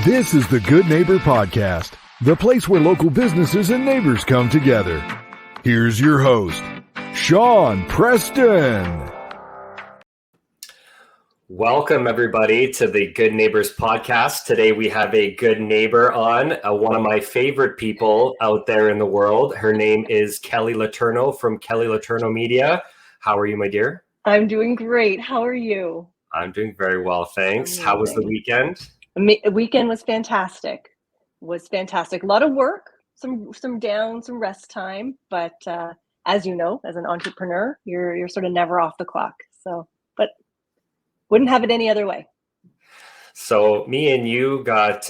This is the Good Neighbor Podcast, the place where local businesses and neighbors come together. Here's your host, Sean Preston. Welcome, everybody, to the Good Neighbors Podcast. Today we have a good neighbor on, one of my favorite people out there in the world. Her name is Kelly Letourneau from Kelly Letourneau Media. How are you, my dear? I'm doing great. How are you? I'm doing very well, thanks. Amazing. How was the weekend? The weekend was fantastic. A lot of work, some down, some rest time. But as you know, as an entrepreneur, you're sort of never off the clock. So, but wouldn't have it any other way. So me and you got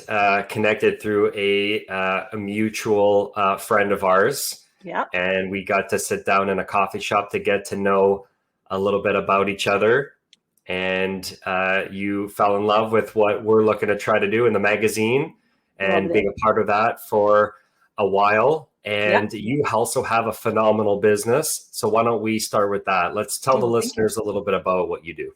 connected through a mutual friend of ours. Yeah. And we got to sit down in a coffee shop to get to know a little bit about each other. And you fell in love with what we're looking to try to do in the magazine and being a part of that for a while. And you also have a phenomenal business. So why don't we start with that? Let's tell the listeners a little bit about what you do.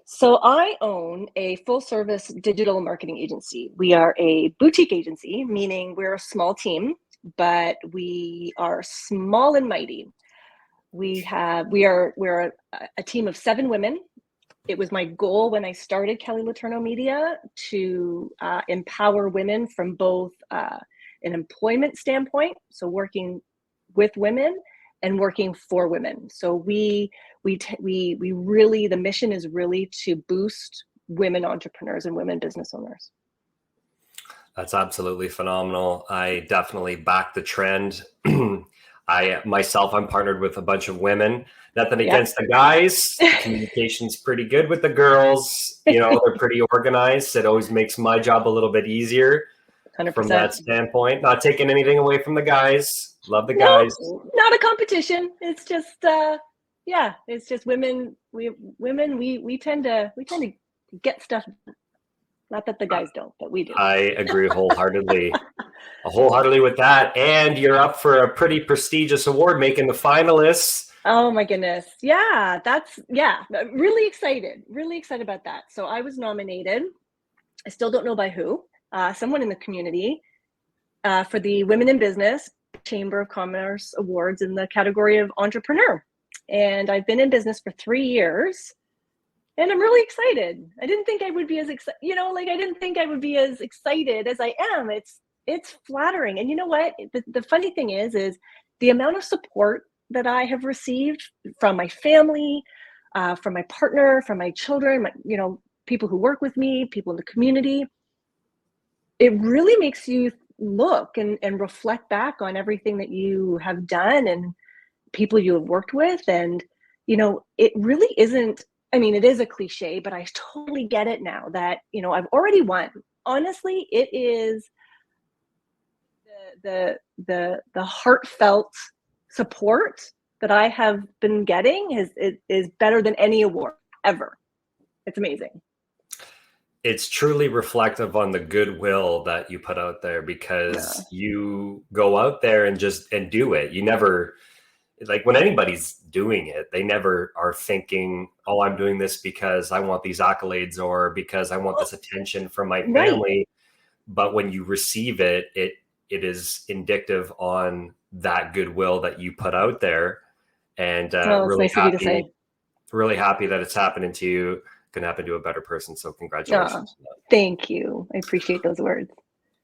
So I own a full-service digital marketing agency. We are a boutique agency, meaning we're a small team, but we are small and mighty. We're a team of 7 women. It was my goal when I started Kelly Letourneau Media to empower women from both an employment standpoint, so working with women and working for women. So we really, the mission is really to boost women entrepreneurs and women business owners. That's absolutely phenomenal. I definitely back the trend. I'm partnered with a bunch of women. Nothing against the guys. Communication's pretty good with the girls. You know, they're pretty organized. It always makes my job a little bit easier 100%. From that standpoint. Not taking anything away from the guys. Love the guys. Not a competition. It's just, it's just women. We tend to get stuff done. Not that the guys don't, but we do. I agree wholeheartedly. With that. And you're up for a pretty prestigious award, making the finalists. Oh my goodness. Yeah, really excited about that. So I was nominated. I still don't know by who, someone in the community, for the Women in Business Chamber of Commerce Awards in the category of entrepreneur. And I've been in business for 3 years. And I'm really excited. I didn't think I would be as excited, I didn't think I would be as excited as I am. It's flattering. And you know what? The funny thing is the amount of support that I have received from my family, from my partner, from my children, people who work with me, people in the community. It really makes you look and reflect back on everything that you have done and people you have worked with. And, it really isn't, it is a cliche, but I totally get it now that, I've already won. Honestly, it is the heartfelt support that I have been getting is better than any award ever. It's amazing. It's truly reflective on the goodwill that you put out there because you go out there and do it. You never, like when anybody's doing it, they never are thinking, oh, I'm doing this because I want these accolades or because I want this attention from my family. Right. But when you receive it, it is indicative on that goodwill that you put out there. And really happy that it's happening to you. Can happen to a better person. So congratulations. Thank you. I appreciate those words.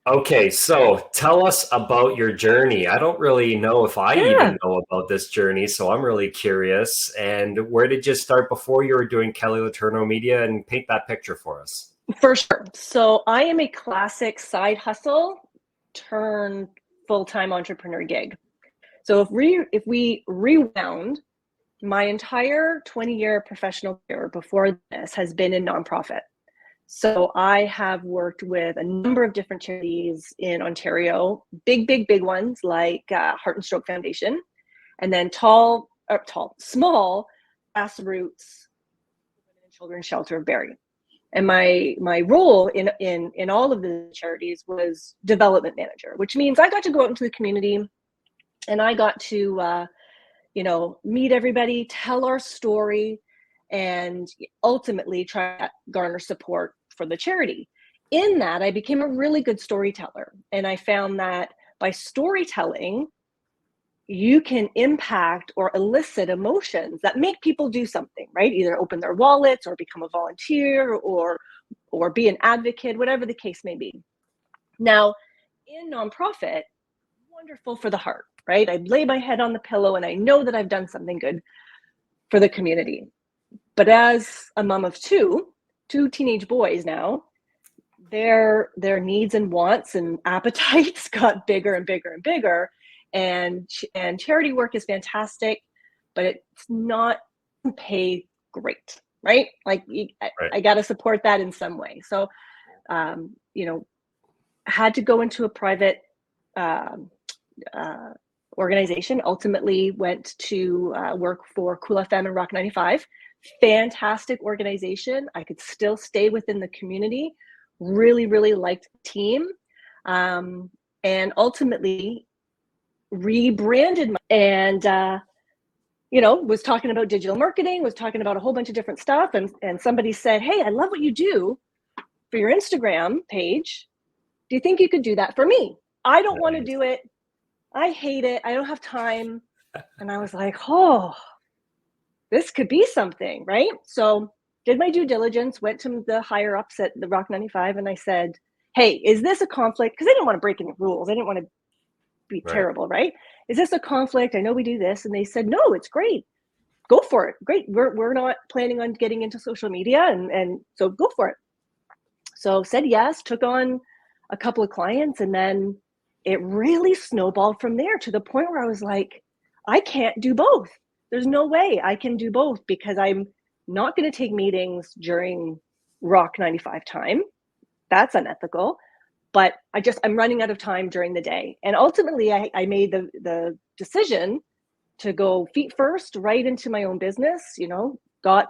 Okay, so tell us about your journey. I don't really know if I even know about this journey, so I'm really curious. And where did you start before you were doing Kelly Letourneau Media? And paint that picture for us. For sure. So I am a classic side hustle turn full-time entrepreneur gig. So if we rewound, my entire 20-year professional career before this has been in nonprofit. So I have worked with a number of different charities in Ontario, big ones like Heart and Stroke Foundation, and then small grassroots women and children's shelter of Barrie. And my role in all of the charities was development manager, which means I got to go out into the community and I got to meet everybody, tell our story, and ultimately try to garner support for the charity. in that, I became a really good storyteller. And I found that by storytelling, you can impact or elicit emotions that make people do something, right? Either open their wallets or become a volunteer or be an advocate, whatever the case may be. Now, in nonprofit, wonderful for the heart, right? I lay my head on the pillow and I know that I've done something good for the community. But as a mom of two teenage boys now, their needs and wants and appetites got bigger and bigger and bigger. And charity work is fantastic, but it's not paid great, right? Like I got to support that in some way. So, had to go into a private organization. Ultimately went to work for Cool FM and Rock 95. Fantastic organization. I could still stay within the community. Really, really liked the team. And ultimately rebranded and was talking about digital marketing, was talking about a whole bunch of different stuff. And somebody said, "Hey, I love what you do for your Instagram page. Do you think you could do that for me? I don't want to do it. I hate it. I don't have time." And I was like, oh, this could be something, right? So did my due diligence, went to the higher ups at the Rock 95, and I said, "Hey, is this a conflict?" Because I didn't want to break any rules. I didn't want to be terrible, right? "Is this a conflict? I know we do this." And they said, "No, it's great. Go for it. Great. We're not planning on getting into social media, and so go for it." So said yes, took on a couple of clients, and then it really snowballed from there to the point where I was like, I can't do both. There's no way I can do both, because I'm not going to take meetings during Rock 95 time. That's unethical. But I'm running out of time during the day. And ultimately, I made the decision to go feet first right into my own business, got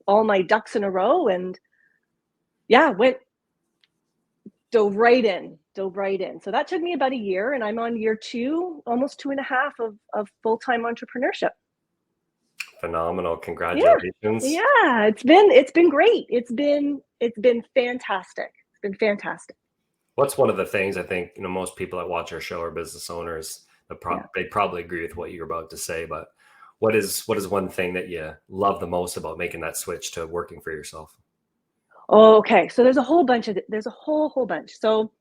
all my ducks in a row, and dove right in. So that took me about a year, and I'm on year 2, almost 2.5 of full-time entrepreneurship. Phenomenal. Congratulations. Yeah. It's been great. It's been fantastic. It's been fantastic. What's one of the things I think, most people that watch our show are business owners. They probably agree with what you're about to say, but what is one thing that you love the most about making that switch to working for yourself? Okay. So there's a whole bunch. So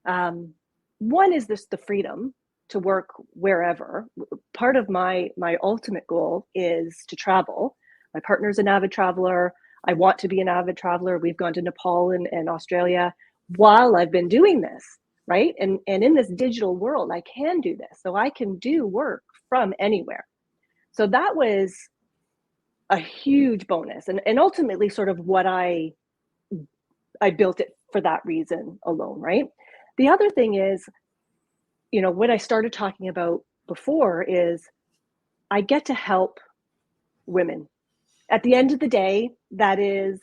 one is the freedom to work wherever. Part of my ultimate goal is to travel. My partner's an avid traveler. I want to be an avid traveler. We've gone to Nepal and Australia while I've been doing this, right? And in this digital world, I can do this. So I can do work from anywhere. So that was a huge bonus. And ultimately sort of what I built it for that reason alone, right? The other thing is, what I started talking about before is I get to help women. At the end of the day, that is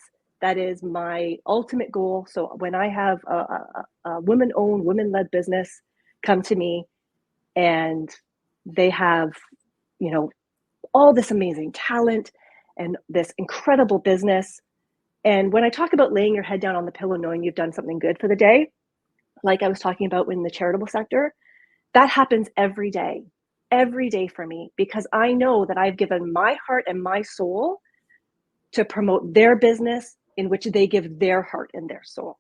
my ultimate goal. So when I have a women-owned, women-led business come to me and they have, all this amazing talent and this incredible business. And when I talk about laying your head down on the pillow, knowing you've done something good for the day, like I was talking about in the charitable sector, that happens every day for me, because I know that I've given my heart and my soul to promote their business in which they give their heart and their soul,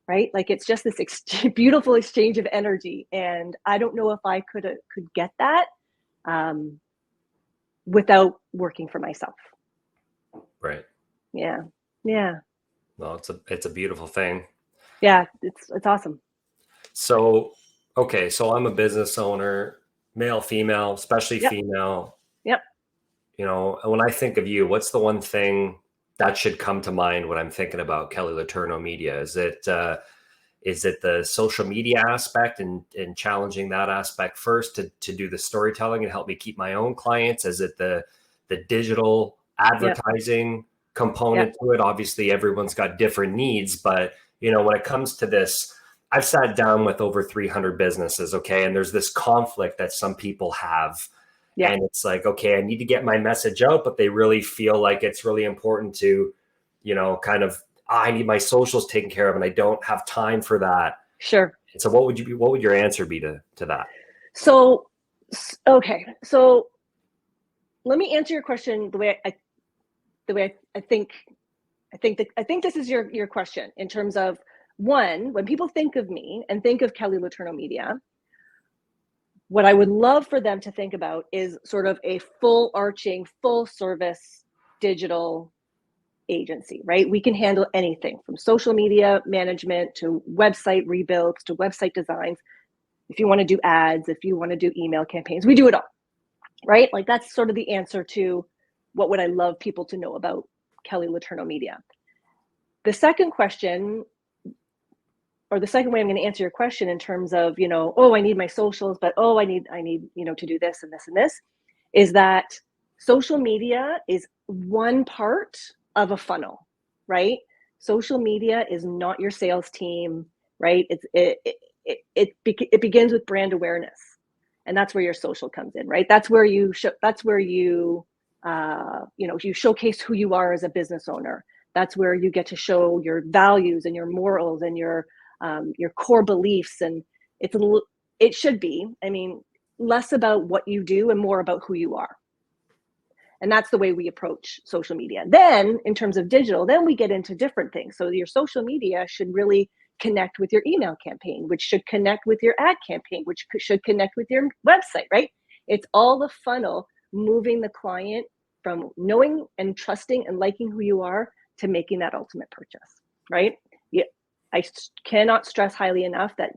right? Like it's just this beautiful exchange of energy. And I don't know if I could get that without working for myself. Right. Yeah. Well, it's a beautiful thing. Yeah, it's awesome. So, okay, so I'm a business owner, male, female, especially female. Yep. When I think of you, what's the one thing that should come to mind when I'm thinking about Kelly Letourneau Media? Is it the social media aspect and challenging that aspect first to do the storytelling and help me keep my own clients? Is it the digital advertising component to it? Obviously, everyone's got different needs, but when it comes to this, I've sat down with over 300 businesses, okay, and there's this conflict that some people have. Yeah. And it's like, okay, I need to get my message out, but they really feel like it's really important to, kind of I need my socials taken care of and I don't have time for that. Sure. And so what would your answer be to that? So, okay. So let me answer your question the way I think this is your question in terms of, one, when people think of me and think of Kelly Letourneau Media, what I would love for them to think about is sort of a full service digital agency, right? We can handle anything from social media management to website rebuilds to website designs. If you want to do ads, if you want to do email campaigns, we do it all, right? Like that's sort of the answer to what would I love people to know about Kelly Letourneau Media. The second question, or the second way I'm going to answer your question in terms of, I need my socials, but I need, to do this and this and this, is that social media is one part of a funnel, right? Social media is not your sales team, right? It begins with brand awareness, and that's where your social comes in, right? That's where you you showcase who you are as a business owner. That's where you get to show your values and your morals and your core beliefs. And it should be, less about what you do and more about who you are. And that's the way we approach social media. Then in terms of digital, then we get into different things. So your social media should really connect with your email campaign, which should connect with your ad campaign, which should connect with your website, right? It's all the funnel moving the client from knowing and trusting and liking who you are to making that ultimate purchase, right? Yeah, I cannot stress highly enough that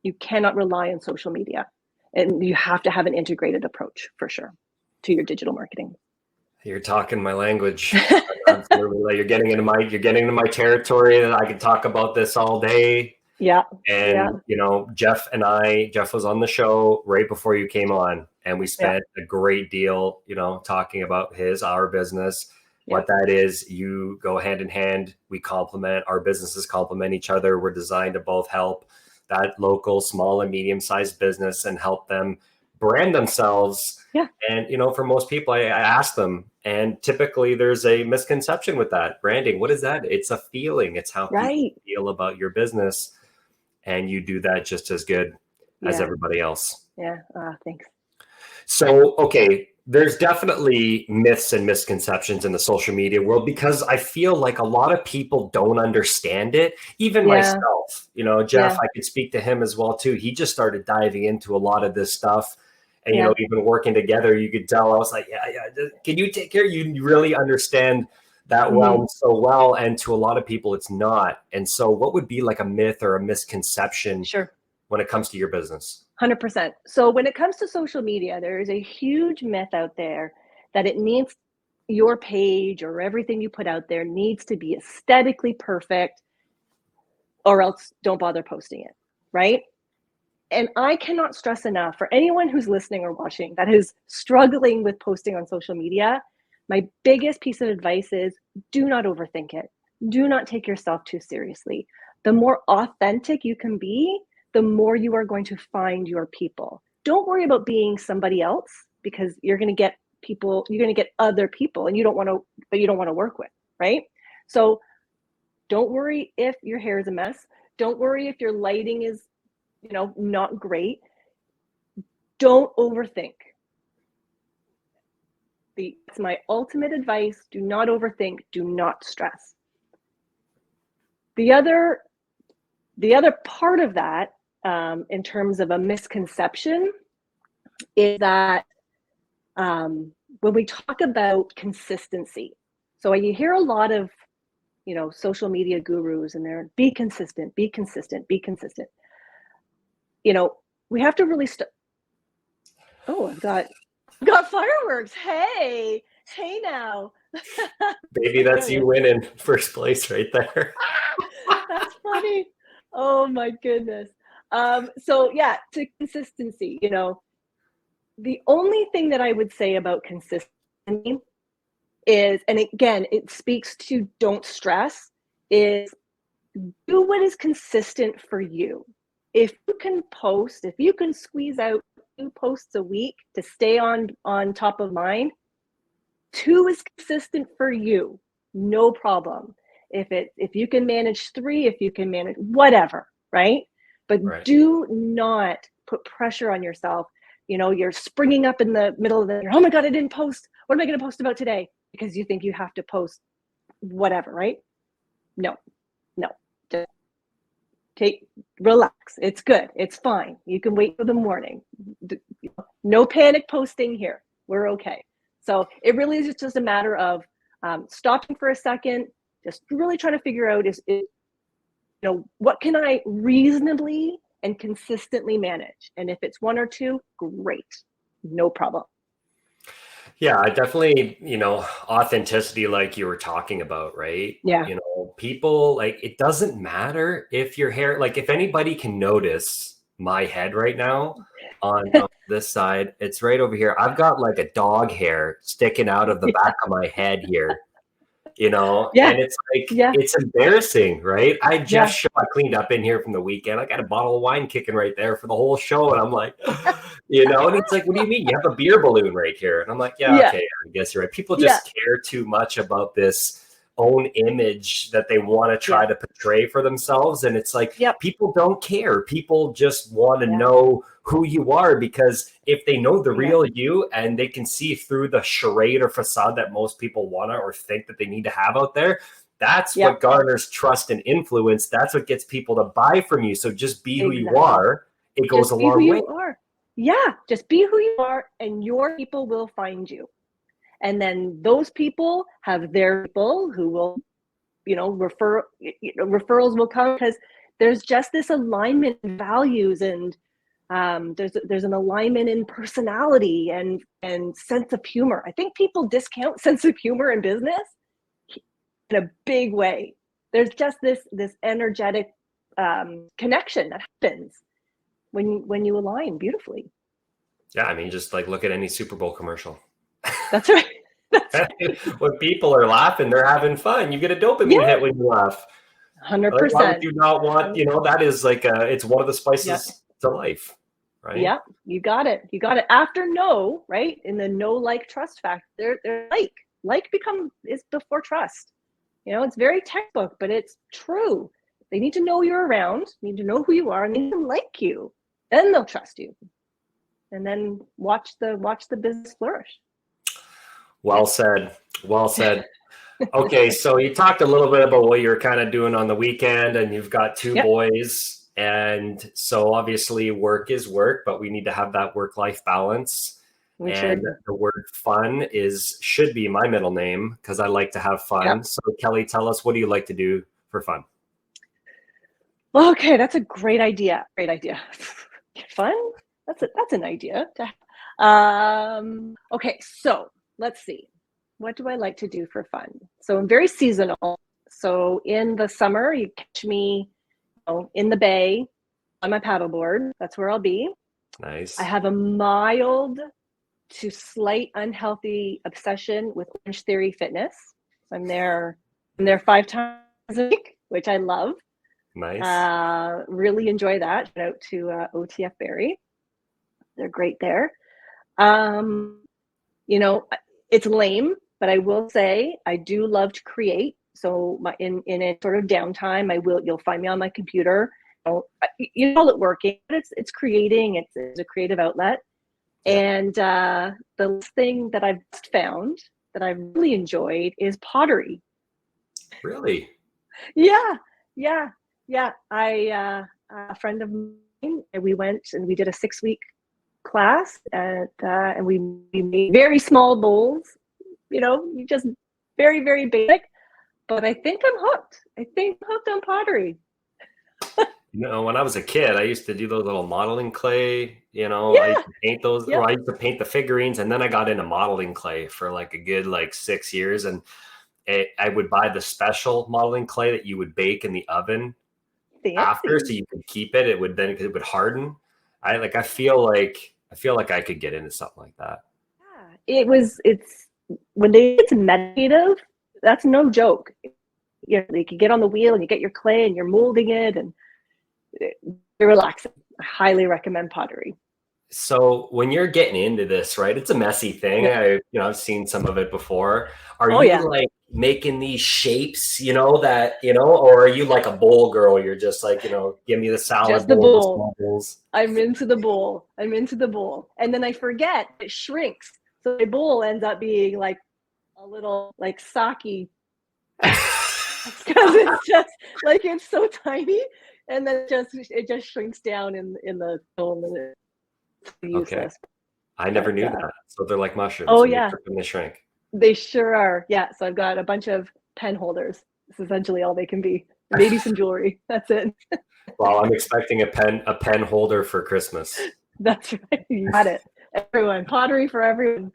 you cannot rely on social media, and you have to have an integrated approach for sure to your digital marketing. You're talking my language. You're getting into my territory that I could talk about this all day. Yeah. And Jeff was on the show right before you came on, and we spent a great deal, talking about our business, what that is. You go hand in hand. We complement, our businesses complement each other. We're designed to both help that local small and medium-sized business and help them brand themselves. Yeah. And, for most people, I ask them, and typically there's a misconception with that. Branding, what is that? It's a feeling. It's how people feel about your business. And you do that just as good as everybody else. Yeah. Thanks. So, okay, there's definitely myths and misconceptions in the social media world, because I feel like a lot of people don't understand it. Even myself, Jeff, I could speak to him as well too. He just started diving into a lot of this stuff. And, even working together, you could tell, I was like, can you take care? You really understand that realm so well. And to a lot of people, it's not. And so what would be like a myth or a misconception when it comes to your business? 100%. So when it comes to social media, there is a huge myth out there that it needs, your page or everything you put out there needs to be aesthetically perfect, or else don't bother posting it, right? And I cannot stress enough, for anyone who's listening or watching that is struggling with posting on social media, my biggest piece of advice is do not overthink it. Do not take yourself too seriously. The more authentic you can be, the more you are going to find your people. Don't worry about being somebody else, because you're going to get other people and you don't want to work with, right? So don't worry if your hair is a mess. Don't worry if your lighting is, not great. Don't overthink. It's my ultimate advice. Do not overthink. Do not stress. The other part of that, in terms of a misconception, is that when we talk about consistency, so you hear a lot of, social media gurus, and they're be consistent, be consistent, be consistent. We have to really I've got fireworks. Hey now. Baby, that's you winning first place right there. That's funny. Oh my goodness. So to consistency, the only thing that I would say about consistency is, and again, it speaks to don't stress, is do what is consistent for you. If you can squeeze out 2 posts a week to stay on top of mind, 2 is consistent for you, no problem. if you can manage 3, if you can manage whatever, right? But do not put pressure on yourself. You're springing up in the middle of oh my God, I didn't post. What am I going to post about today? Because you think you have to post whatever, right? No, just relax. It's good. It's fine. You can wait for the morning. No panic posting here. We're okay. So it really is just a matter of stopping for a second, just really trying to figure out is what can I reasonably and consistently manage? And if it's 1 or 2, great, no problem. Yeah, I definitely, authenticity, like you were talking about, right? Yeah. People, like, it doesn't matter if your hair, like, if anybody can notice my head right now on this side, it's right over here. I've got like a dog hair sticking out of the back of my head here. And it's like, it's embarrassing, right? I just cleaned up in here from the weekend. I got a bottle of wine kicking right there for the whole show. And I'm like, and it's like, what do you mean? You have a beer balloon right here. And I'm like, okay, I guess you're right. People just care too much about this own image that they want to try to portray for themselves. And it's like, people don't care. People just want to know who you are, because if they know the real you and they can see through the charade or facade that most people want to or think that they need to have out there, that's what garners trust and influence. That's what gets people to buy from you. So just be who you are. It goes a long way. Just be who you are, and your people will find you. And then those people have their people who will, referrals will come, because there's just this alignment in values, and there's an alignment in personality and sense of humor. I think people discount sense of humor in business in a big way. There's just this energetic connection that happens when you align beautifully. Yeah, I mean, just like look at any Super Bowl commercial. That's right. When people are laughing, they're having fun. You get a dopamine hit when you laugh. 100%. Like, why would you not want, that is like it's one of the spices to life, right? Yeah, you got it. After no, right? In the no, like, trust factor, they're like is before trust. It's very textbook, but it's true. They need to know you're around, need to know who you are, and they need to like you. Then they'll trust you. And then watch the business flourish. Well said. Okay, so you talked a little bit about what you're kind of doing on the weekend, and you've got 2 boys. And so obviously work is work, but we need to have that work-life balance. The word fun should be my middle name, because I like to have fun. Yep. So Kelly, tell us, what do you like to do for fun? Well, okay, that's a great idea. Fun? That's an idea. Okay, so let's see. What do I like to do for fun? So I'm very seasonal. So in the summer, you catch me in the bay on my paddleboard. That's where I'll be. Nice. I have a mild to slight unhealthy obsession with Orange Theory Fitness. I'm there 5 times a week, which I love. Nice. Really enjoy that. Shout out to OTF Barrie. They're great there. It's lame, but I will say I do love to create. So in a sort of downtime, you'll find me on my computer. You call it working, but it's creating. It's a creative outlet. And the thing that I've found that I've really enjoyed is pottery. Really? Yeah. A friend of mine, and we went and we did a 6-week class, and we made very small bowls. You just very, very basic. But I think I'm hooked. On pottery. When I was a kid, I used to do those little modeling clay. I used to paint those, or I used to paint the figurines, and then I got into modeling clay for like a good 6 years, and I would buy the special modeling clay that you would bake in the oven after, so you could keep it. It would harden. I feel like I could get into something like that. Yeah, it's when they get to meditative, that's no joke. You can get on the wheel and you get your clay and you're molding it, and you're relaxing. I highly recommend pottery. So when you're getting into this, right, it's a messy thing. I've seen some of it before. Are you like making these shapes, or are you like a bowl girl? You're just like, give me the salad Just the bowl, the bowl. small bowls. I'm into the bowl. And then I forget it shrinks. So my bowl ends up being like a little like sake. Because it's just like, it's so tiny. And then it just shrinks down in the bowl. And it's useless. Okay. I never knew that. So they're like mushrooms. Oh, when yeah. You cook them, they shrink. They sure are. Yeah. So I've got a bunch of pen holders. It's essentially all they can be. Maybe some jewelry. That's it. Well, I'm expecting a pen holder for Christmas. That's right. You got it. Everyone. Pottery for everyone.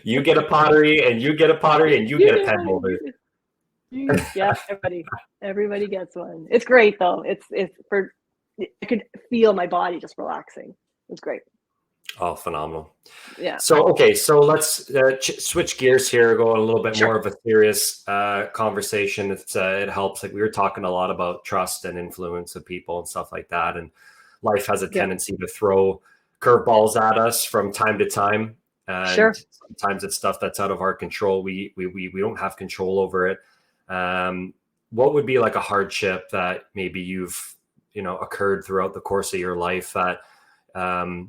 You get a pottery, and you get a pottery, and you get a pen holder. Yeah, everybody gets one. It's great though. I could feel my body just relaxing. It's great. Oh, phenomenal. Yeah. So, okay. So let's switch gears here, go on a little bit more of a serious conversation. It helps. Like we were talking a lot about trust and influence of people and stuff like that. And life has a tendency to throw curveballs at us from time to time. Sure. Sometimes it's stuff that's out of our control. We don't have control over it. What would be like a hardship that maybe you've, occurred throughout the course of your life that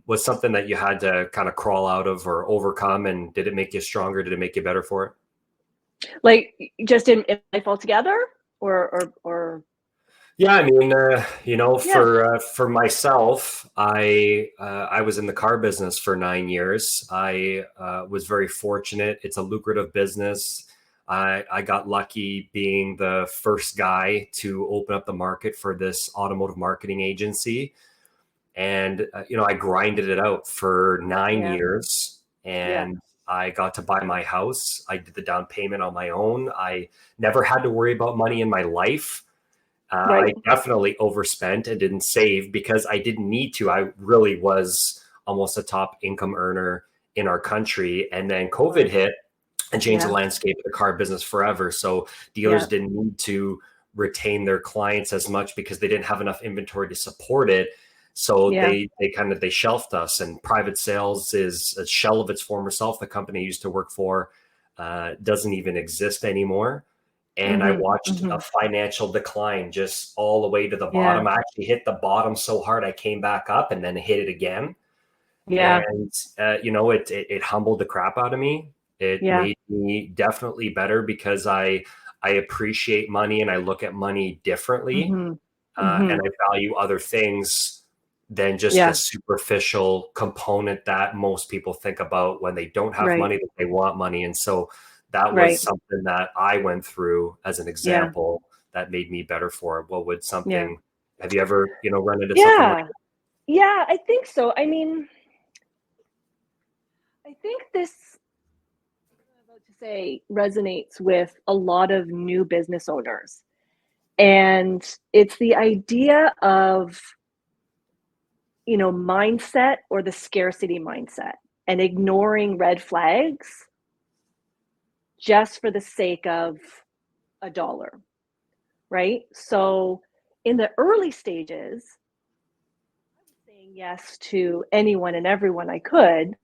was something that you had to kind of crawl out of or overcome? And did it make you stronger? Did it make you better for it? Like just in life altogether or? Yeah, I mean, for myself, I was in the car business for 9 years. I was very fortunate. It's a lucrative business. I got lucky being the first guy to open up the market for this automotive marketing agency. And, I grinded it out for 9 years, and I got to buy my house. I did the down payment on my own. I never had to worry about money in my life. I definitely overspent and didn't save because I didn't need to. I really was almost a top income earner in our country. And then COVID hit and changed the landscape of the car business forever. So dealers didn't need to retain their clients as much because they didn't have enough inventory to support it. So they shelved us, and private sales is a shell of its former self. The company I used to work for doesn't even exist anymore. And I watched a financial decline just all the way to the bottom. I actually hit the bottom so hard I came back up and then hit it again. Yeah. And, it humbled the crap out of me. It made me definitely better because I appreciate money and I look at money differently. And I value other things than just the superficial component that most people think about when they don't have money, that they want money. And so that was something that I went through as an example that made me better for it. What would something, have you ever, run into something like that? Yeah, I think so. I mean, I think this, I'm about to say, resonates with a lot of new business owners. And it's the idea of, mindset or the scarcity mindset and ignoring red flags just for the sake of $1, right? So in the early stages, I was saying yes to anyone and everyone I could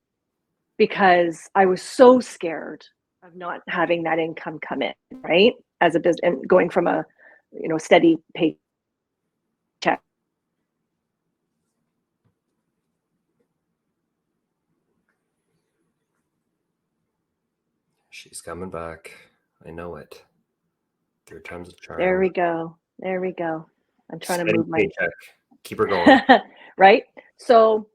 because I was so scared of not having that income come in, right? As a business and going from a, steady paycheck. She's coming back. I know it. 3 times the charm. There we go. I'm trying to move my paycheck. Keep her going. Right. So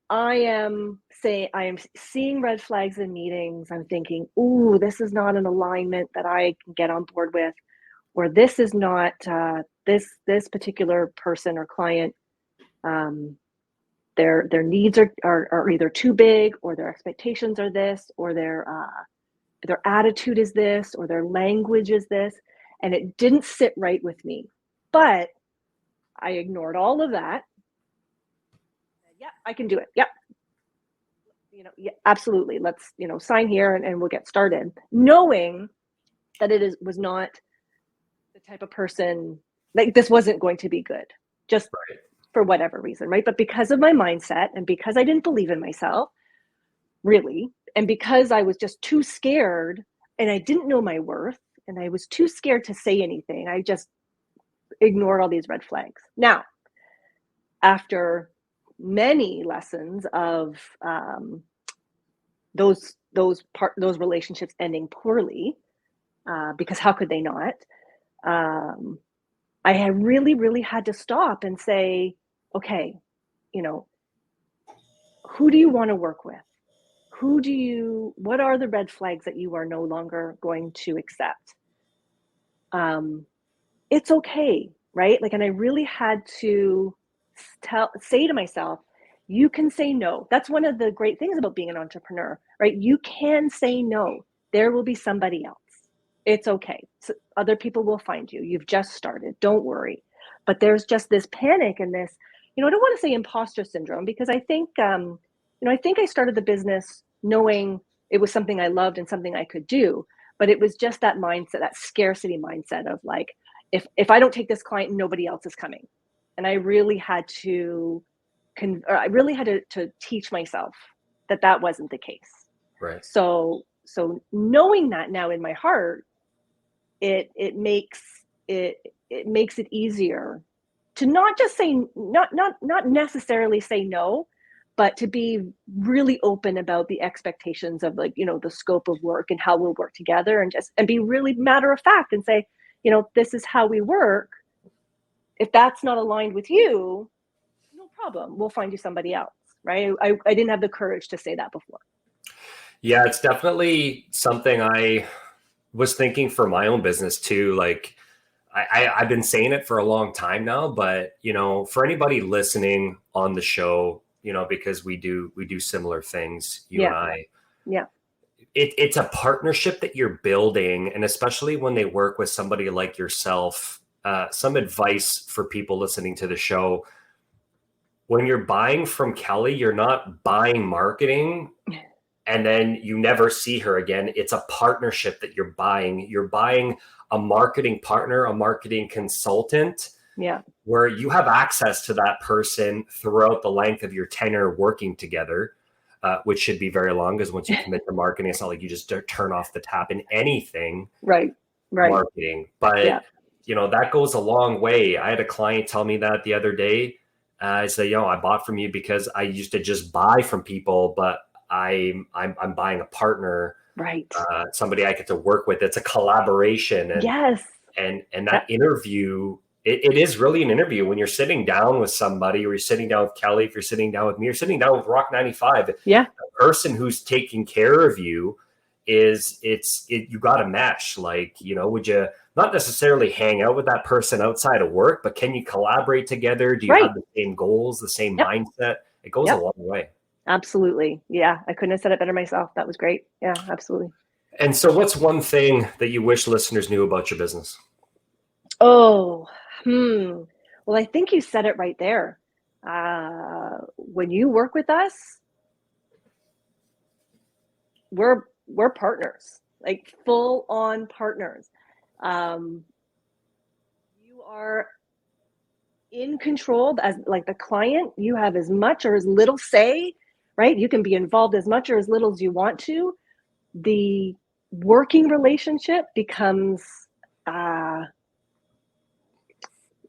I am seeing red flags in meetings. I'm thinking, ooh, this is not an alignment that I can get on board with, or this is not this particular person or client. Their needs are either too big, or their expectations are this, or their attitude is this, or their language is this, and it didn't sit right with me. But I ignored all of that. Yeah, I can do it. Yep. Absolutely. Let's, sign here and we'll get started. Knowing that was not the type of person, like this wasn't going to be good. Just for whatever reason, right? But because of my mindset and because I didn't believe in myself, really, and because I was just too scared and I didn't know my worth, and I was too scared to say anything. I just ignored all these red flags. Now, after many lessons of those relationships ending poorly, because how could they not? I had really had to stop and say, okay, who do you want to work with? What are the red flags that you are no longer going to accept? It's okay, right? Like, and I really had to say to myself, you can say no. That's one of the great things about being an entrepreneur, right? You can say no. There will be somebody else. It's okay. So other people will find you. You've just started. Don't worry. But there's just this panic and this, I don't want to say imposter syndrome, because I think, I think I started the business knowing it was something I loved and something I could do. But it was just that mindset, that scarcity mindset of like, if I don't take this client, nobody else is coming. And I really had to teach myself that wasn't the case. Right. So knowing that now in my heart, it makes it easier to not just say, not necessarily say no, but to be really open about the expectations of, like, the scope of work and how we'll work together, and be really matter of fact and say, this is how we work. If that's not aligned with you, no problem. We'll find you somebody else. Right. I didn't have the courage to say that before. Yeah, it's definitely something I was thinking for my own business too. Like, I've been saying it for a long time now, but for anybody listening on the show, because we do similar things, you and I. Yeah. It's a partnership that you're building, and especially when they work with somebody like yourself. Some advice for people listening to the show: when you're buying from Kelly, you're not buying marketing and then you never see her again. It's a partnership that you're buying. You're buying a marketing partner, a marketing consultant, where you have access to that person throughout the length of your tenure working together, which should be very long, because once you commit to marketing, it's not like you just turn off the tap in anything. Right. Marketing. But, that goes a long way. I had a client tell me that the other day. I said, I bought from you because I used to just buy from people, but I'm buying a partner, right? Somebody I get to work with. It's a collaboration. And, yes. And that interview, it is really an interview when you're sitting down with somebody, or you're sitting down with Kelly. If you're sitting down with me, you're sitting down with Rock 95. Yeah. The person who's taking care of you you got to mesh. Like, would you not necessarily hang out with that person outside of work, but can you collaborate together? Do you have the same goals, the same mindset? It goes a long way. Absolutely. Yeah. I couldn't have said it better myself. That was great. Yeah, absolutely. And so what's one thing that you wish listeners knew about your business? Well, I think you said it right there. When you work with us, we're partners, like full on partners. You are in control as like the client. You have as much or as little say, right? You can be involved as much or as little as you want to. The working relationship becomes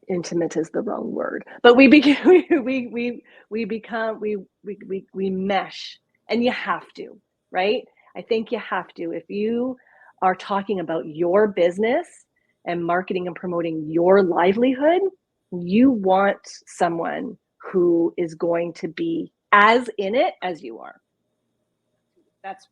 intimate is the wrong word, but we mesh, and you have to, right? I think you have to. If you are talking about your business and marketing and promoting your livelihood, you want someone who is going to be as in it as you are. That's,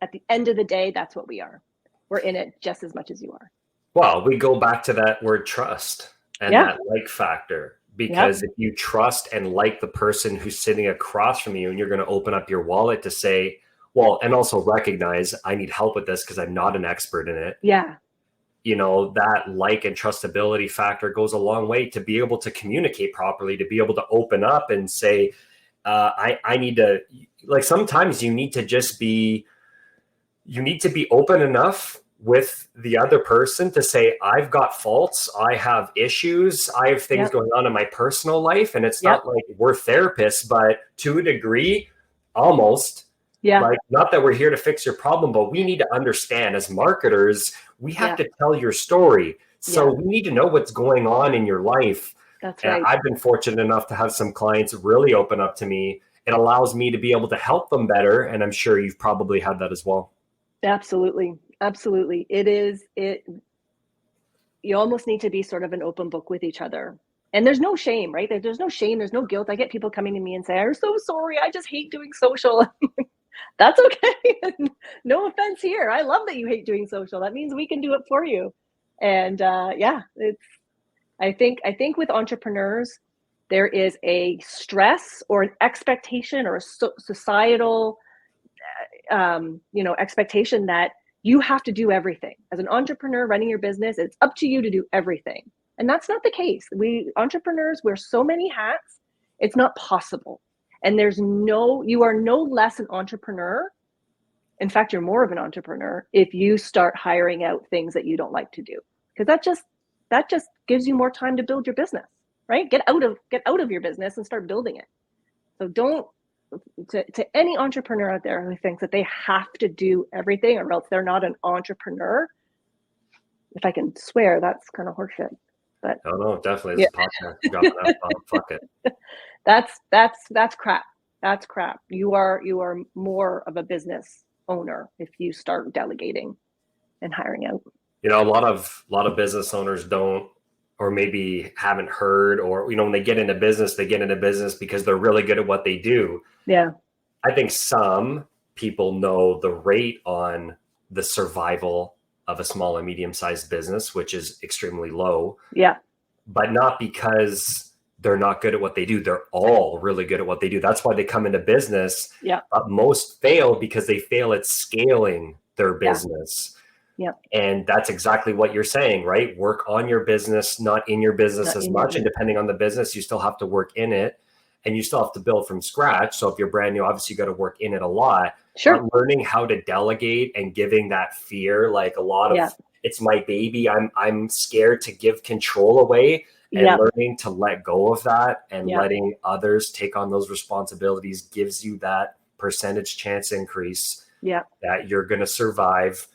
at the end of the day, that's what we are. We're in it just as much as you are. Well, we go back to that word trust and that like factor, because if you trust and like the person who's sitting across from you, and you're going to open up your wallet to say, well, and also recognize I need help with this because I'm not an expert in it. Yeah. That like and trustability factor goes a long way to be able to communicate properly, to be able to open up and say, I need to, like, sometimes you need to be open enough with the other person to say, I've got faults, I have issues, I have things going on in my personal life. And it's not like we're therapists, but to a degree, almost, Yeah. Like, not that we're here to fix your problem, but we need to understand as marketers, we have to tell your story. So we need to know what's going on in your life. That's right. And I've been fortunate enough to have some clients really open up to me. It allows me to be able to help them better. And I'm sure you've probably had that as well. Absolutely. Absolutely. You almost need to be sort of an open book with each other. And there's no shame, right? There's no shame. There's no guilt. I get people coming to me and say, I'm so sorry. I just hate doing social. That's okay. No offense here. I love that you hate doing social. That means we can do it for you. And I think with entrepreneurs, there is a stress or an expectation or a societal, expectation that you have to do everything. As an entrepreneur running your business, it's up to you to do everything. And that's not the case. We entrepreneurs wear so many hats, it's not possible. And you are no less an entrepreneur. In fact, you're more of an entrepreneur if you start hiring out things that you don't like to do. Because that just gives you more time to build your business, right? Get out of your business and start building it. So to any entrepreneur out there who thinks that they have to do everything or else they're not an entrepreneur, if I can swear, that's kind of horseshit. But no, definitely. It's a podcast. Fuck it. That's crap. That's crap. You are more of a business owner if you start delegating and hiring out. A lot of business owners don't, or maybe haven't heard, or when they get into business, because they're really good at what they do. Yeah. I think some people know the rate on the survival of a small and medium-sized business, which is extremely low. Yeah. But not because they're not good at what they do. They're all really good at what they do. That's why they come into business. Yeah. But most fail because they fail at scaling their business. Yeah. And that's exactly what you're saying, right? Work on your business, not in your business as much. And depending on the business, you still have to work in it and you still have to build from scratch. So if you're brand new, obviously you got to work in it a lot. Sure. But learning how to delegate and giving that fear, like a lot of it's my baby. I'm scared to give control away, and learning to let go of that and letting others take on those responsibilities gives you that percentage chance increase that you're going to survive.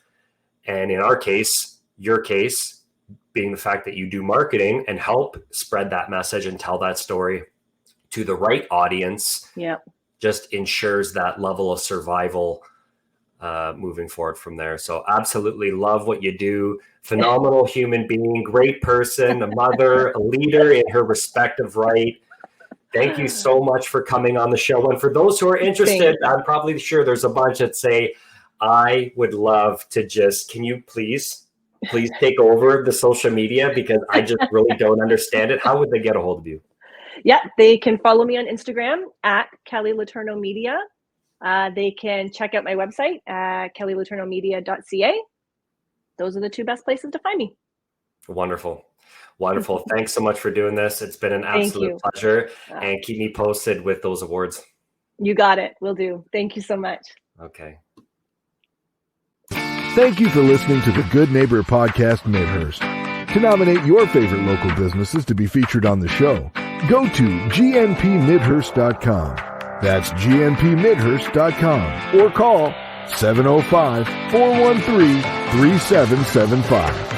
And in our case, your case being the fact that you do marketing and help spread that message and tell that story to the right audience, just ensures that level of survival moving forward from there. So absolutely love what you do. Phenomenal human being, great person, a mother, a leader in her respective right. Thank you so much for coming on the show. And for those who are interested, I'm probably sure there's a bunch that say, I would love to can you please take over the social media because I just really don't understand it. How would they get a hold of you? Yeah, they can follow me on Instagram at Kelly Letourneau Media. They can check out my website at kellyletourneaumedia.ca. Those are the two best places to find me. Wonderful. Thanks so much for doing this. It's been an absolute pleasure. And keep me posted with those awards. You got it. Will do. Thank you so much. Okay. Thank you for listening to the Good Neighbor Podcast Midhurst. To nominate your favorite local businesses to be featured on the show, go to gnpmidhurst.com. That's gnpmidhurst.com or call 705-413-3775.